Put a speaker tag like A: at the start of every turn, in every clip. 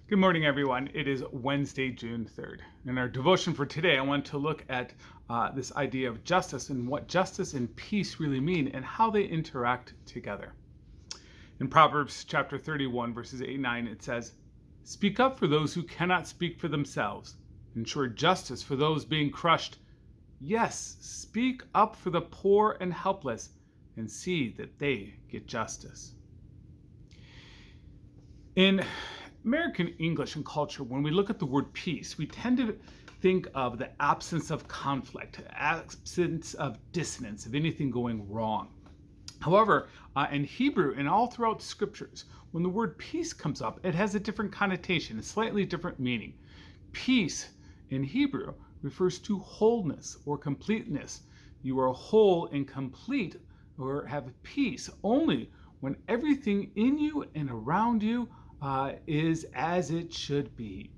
A: Good morning, everyone. It is Wednesday, June 3rd. In our devotion for today, I want to look at this idea of justice and what justice and peace really mean and how they interact together. In Proverbs chapter 31, verses 8 and 9, it says, "Speak up for those who cannot speak for themselves. Ensure justice for those being crushed. Yes, speak up for the poor and helpless and see that they get justice." In American English and culture, when we look at the word peace, we tend to think of the absence of conflict, absence of dissonance, of anything going wrong. However, in Hebrew and all throughout the scriptures, when the word peace comes up, it has a different connotation, a slightly different meaning. Peace in Hebrew refers to wholeness or completeness. You are whole and complete or have peace only when everything in you and around you is as it should be.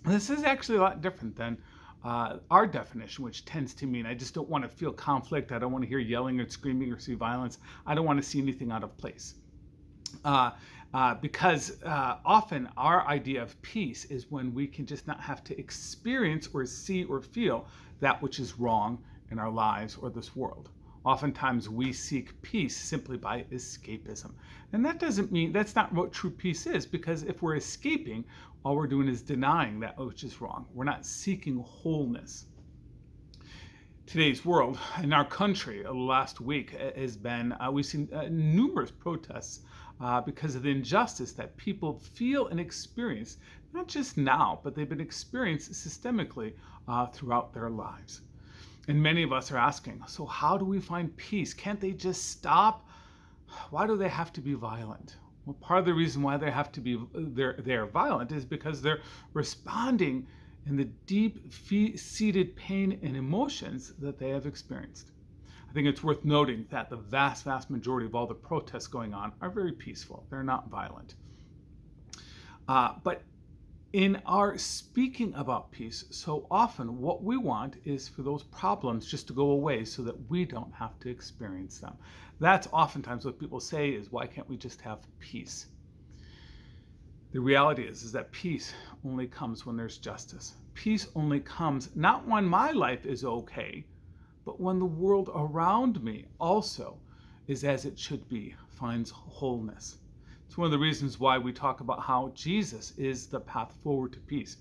A: This is actually a lot different than our definition, which tends to mean I just don't want to feel conflict. I don't want to hear yelling or screaming or see violence. I don't want to see anything out of place. Because often our idea of peace is when we can just not have to experience or see or feel that which is wrong in our lives or this world. Oftentimes we seek peace simply by escapism. And that doesn't mean, that's not what true peace is, because if we're escaping, all we're doing is denying that which is wrong. We're not seeking wholeness. Today's world, in our country, last week has been, we've seen numerous protests because of the injustice that people feel and experience, not just now, but they've been experienced systemically throughout their lives. And many of us are asking, so how do we find peace? Can't they just stop? Why do they have to be violent? Well, part of the reason why they have to be they're violent is because they're responding in the deep-seated pain and emotions that they have experienced. I think it's worth noting that the vast majority of all the protests going on are very peaceful. They're not violent. But in our speaking about peace, so often what we want is for those problems just to go away so that we don't have to experience them. That's oftentimes what people say is, why can't we just have peace? The reality is that peace only comes when there's justice. Peace only comes not when my life is okay, but when the world around me also is as it should be, finds wholeness. It's one of the reasons why we talk about how Jesus is the path forward to peace.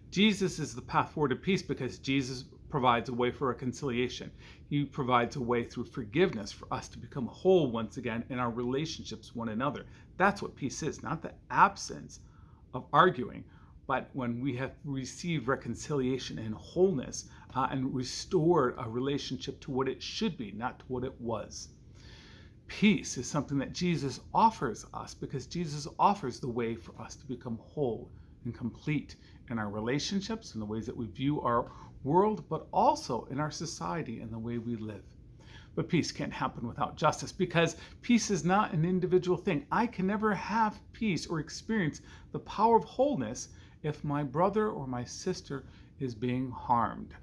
A: Jesus is the path forward to peace because Jesus provides a way for reconciliation. He provides a way through forgiveness for us to become whole once again in our relationships with one another. That's what peace is, not the absence of arguing, but when we have received reconciliation and wholeness and restored a relationship to what it should be, not to what it was. Peace is something that Jesus offers us because Jesus offers the way for us to become whole and complete in our relationships, in the ways that we view our world, but also in our society and the way we live. But peace can't happen without justice because peace is not an individual thing. I can never have peace or experience the power of wholeness if my brother or my sister is being harmed.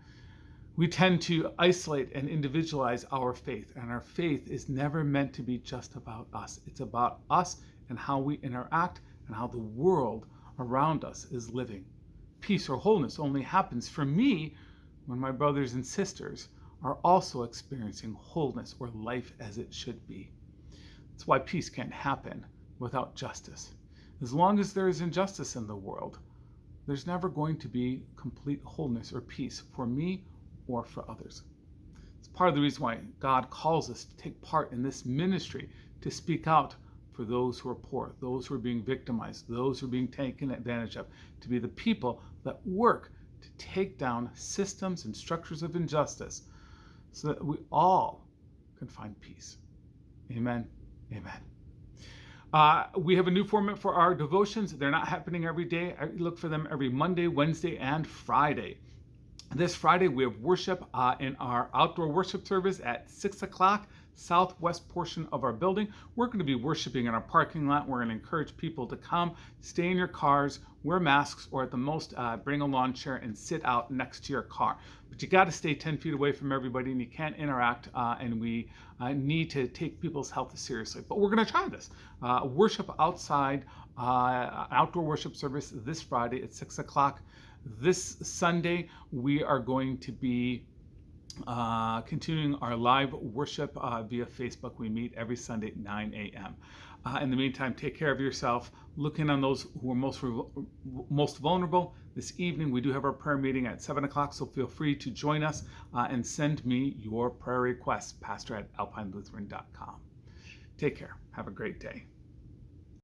A: We tend to isolate and individualize our faith, and our faith is never meant to be just about us. It's about us and how we interact and how the world around us is living. Peace or wholeness only happens for me when my brothers and sisters are also experiencing wholeness or life as it should be. That's why peace can't happen without justice. As long as there is injustice in the world, there's never going to be complete wholeness or peace for me or for others. It's part of the reason why God calls us to take part in this ministry, to speak out for those who are poor, those who are being victimized, those who are being taken advantage of, to be the people that work to take down systems and structures of injustice so that we all can find peace. Amen. Amen. We have a new format for our devotions. They're not happening every day. I look for them every Monday, Wednesday, and Friday. This Friday, we have worship in our outdoor worship service at 6 o'clock, southwest portion of our building. We're going to be worshiping in our parking lot. We're going to encourage people to come, stay in your cars, wear masks, or at the most, bring a lawn chair and sit out next to your car. But you got to stay 10 feet away from everybody, and you can't interact, and we need to take people's health seriously. But we're going to try this. Worship outside outdoor worship service this Friday at 6 o'clock. This Sunday, we are going to be continuing our live worship via Facebook. We meet every Sunday at 9 a.m. In the meantime, take care of yourself. Look in on those who are most vulnerable. This evening, we do have our prayer meeting at 7 o'clock, so feel free to join us and send me your prayer requests, pastor@alpinelutheran.com. Take care. Have a great day.